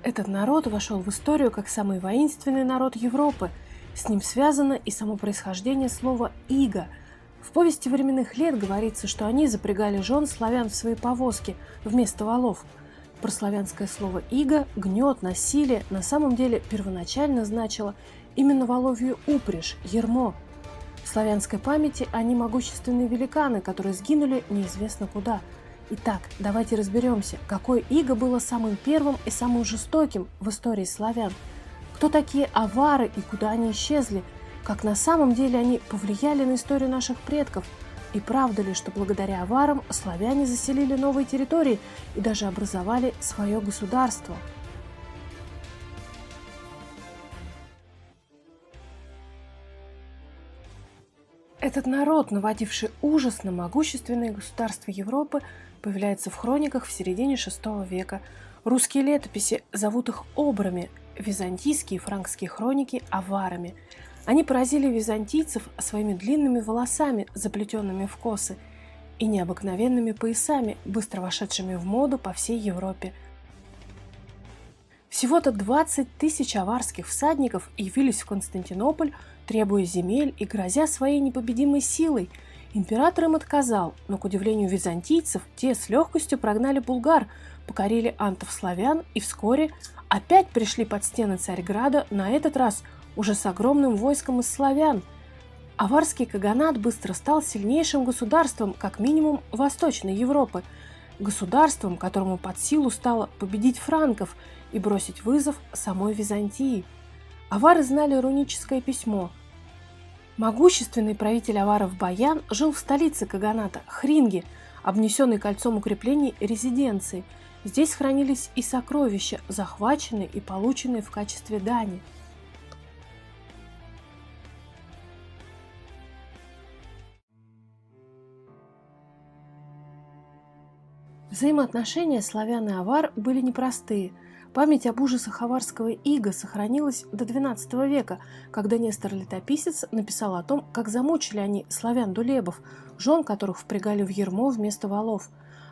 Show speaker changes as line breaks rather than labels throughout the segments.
Этот народ вошел в историю как самый воинственный народ Европы. С ним связано и само происхождение слова «иго». В повести временных лет говорится, что они запрягали жен славян в свои повозки вместо валов. Прославянское слово «иго», гнет, насилие на самом деле первоначально значило именно воловью упряжь, ярмо. В славянской памяти они могущественные великаны, которые сгинули неизвестно куда. Итак, давайте разберемся, какое иго было самым первым и самым жестоким в истории славян. Кто такие авары и куда они исчезли? Как на самом деле они повлияли на историю наших предков? И правда ли, что благодаря аварам славяне заселили новые территории и даже образовали свое государство? Этот народ, наводивший ужас на могущественные государства Европы, появляется в хрониках в середине VI века. Русские летописи зовут их обрами, византийские и франкские хроники – аварами. Они поразили византийцев своими длинными волосами, заплетенными в косы, и необыкновенными поясами, быстро вошедшими в моду по всей Европе. Всего-то 20 тысяч аварских всадников явились в Константинополь, требуя земель и грозя своей непобедимой силой. Император им отказал, но, к удивлению византийцев, те с легкостью прогнали булгар, покорили антов-славян и вскоре опять пришли под стены Царьграда, на этот раз уже с огромным войском из славян. Аварский каганат быстро стал сильнейшим государством, как минимум, Восточной Европы, государством, которому под силу стало победить франков и бросить вызов самой Византии. Авары знали руническое письмо. Могущественный правитель аваров Баян жил в столице каганата Хринге, обнесенной кольцом укреплений резиденции. Здесь хранились и сокровища, захваченные и полученные в качестве дани. Взаимоотношения славян и авар были непростые. Память об ужасах аварского ига сохранилась до XII века, когда Нестор-летописец написал о том, как замучили они славян-дулебов, жен которых впрягали в ярмо вместо валов.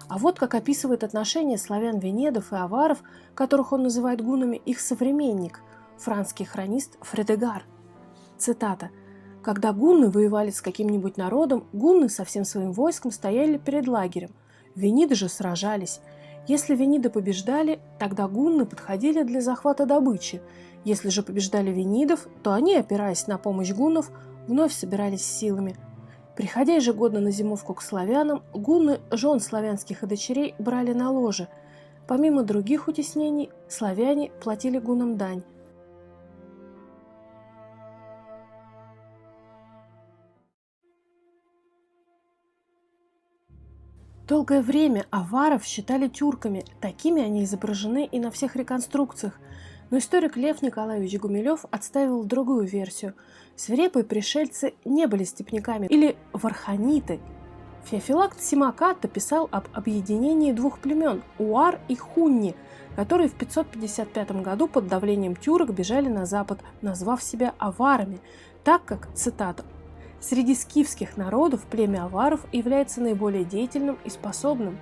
А вот как описывает отношения славян-венедов и аваров, которых он называет гуннами, их современник, франкский хронист Фредегар. Цитата. «Когда гунны воевали с каким-нибудь народом, гунны со всем своим войском стояли перед лагерем. Вениды же сражались. Если вениды побеждали, тогда гунны подходили для захвата добычи. Если же побеждали венидов, то они, опираясь на помощь гуннов, вновь собирались силами. Приходя ежегодно на зимовку к славянам, гунны жен славянских и дочерей брали на ложе. Помимо других утеснений, славяне платили гуннам дань. Долгое время аваров считали тюрками, такими они изображены и на всех реконструкциях. Но историк Лев Николаевич Гумилев отстаивал другую версию. Свирепые пришельцы не были степняками или варханиты. Феофилакт Симакатта писал об объединении двух племен – Уар и Хунни, которые в 555 году под давлением тюрок бежали на запад, назвав себя аварами, так как, цитата, «среди скифских народов племя аваров является наиболее деятельным и способным».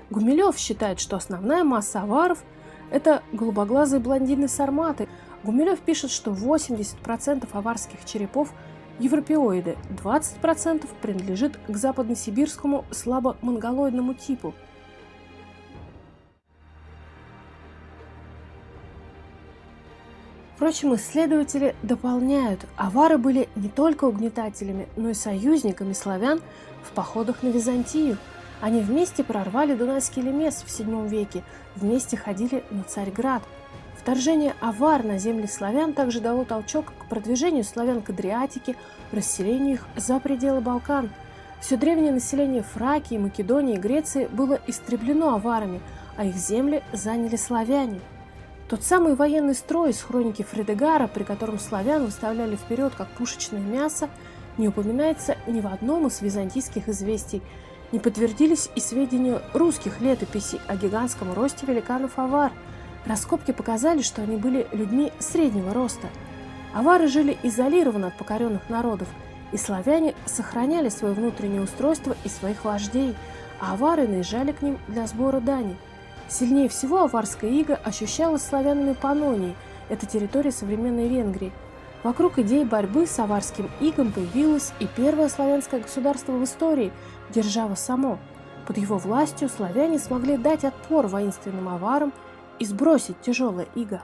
Гумилев считает, что основная масса аваров – это голубоглазые блондины-сарматы. Гумилев пишет, что 80% аварских черепов – европеоиды, 20% принадлежит к западносибирскому слабо-монголоидному типу. Впрочем, исследователи дополняют, авары были не только угнетателями, но и союзниками славян в походах на Византию. Они вместе прорвали Дунайский лемес в VII веке, вместе ходили на Царьград. Вторжение авар на земли славян также дало толчок к продвижению славян к Адриатике, расселению их за пределы Балкан. Все древнее население Фракии, Македонии и Греции было истреблено аварами, а их земли заняли славяне. Тот самый военный строй из хроники Фредегара, при котором славян выставляли вперед как пушечное мясо, не упоминается ни в одном из византийских известий. Не подтвердились и сведения русских летописей о гигантском росте великанов-авар. Раскопки показали, что они были людьми среднего роста. Авары жили изолированно от покоренных народов, и славяне сохраняли свое внутреннее устройство и своих вождей, а авары наезжали к ним для сбора дани. Сильнее всего аварская ига ощущалась славянами Панонии, это территория современной Венгрии. Вокруг идеи борьбы с аварским игом появилось и первое славянское государство в истории – держава Само. Под его властью славяне смогли дать отпор воинственным аварам и сбросить тяжелое иго.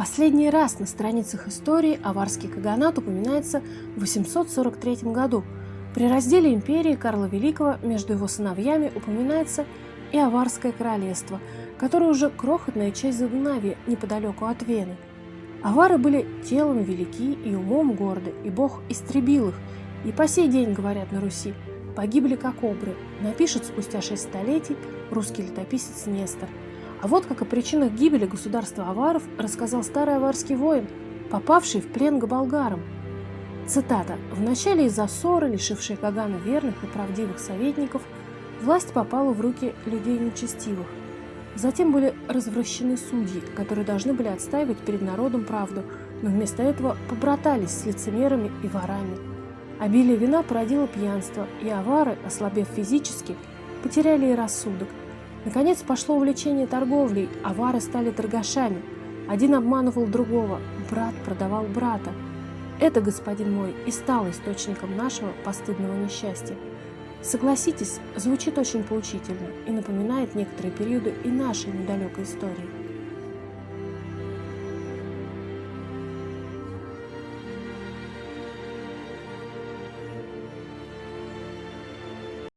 Последний раз на страницах истории аварский каганат упоминается в 843 году. При разделе империи Карла Великого между его сыновьями упоминается и Аварское королевство, которое уже крохотная часть Задунавья неподалеку от Вены. Авары были телом велики и умом горды, и Бог истребил их, и по сей день, говорят на Руси, погибли как обры, напишет спустя 6 столетий русский летописец Нестор. А вот как о причинах гибели государства аваров рассказал старый аварский воин, попавший в плен к болгарам. Цитата. «Вначале из-за ссоры, лишившей Кагана верных и правдивых советников, власть попала в руки людей нечестивых. Затем были развращены судьи, которые должны были отстаивать перед народом правду, но вместо этого побратались с лицемерами и ворами. Обилие вина породило пьянство, и авары, ослабев физически, потеряли и рассудок. Наконец пошло увлечение торговлей, авары стали торгашами. Один обманывал другого, брат продавал брата. Это, господин мой, и стало источником нашего постыдного несчастья». Согласитесь, звучит очень поучительно и напоминает некоторые периоды и нашей недалекой истории.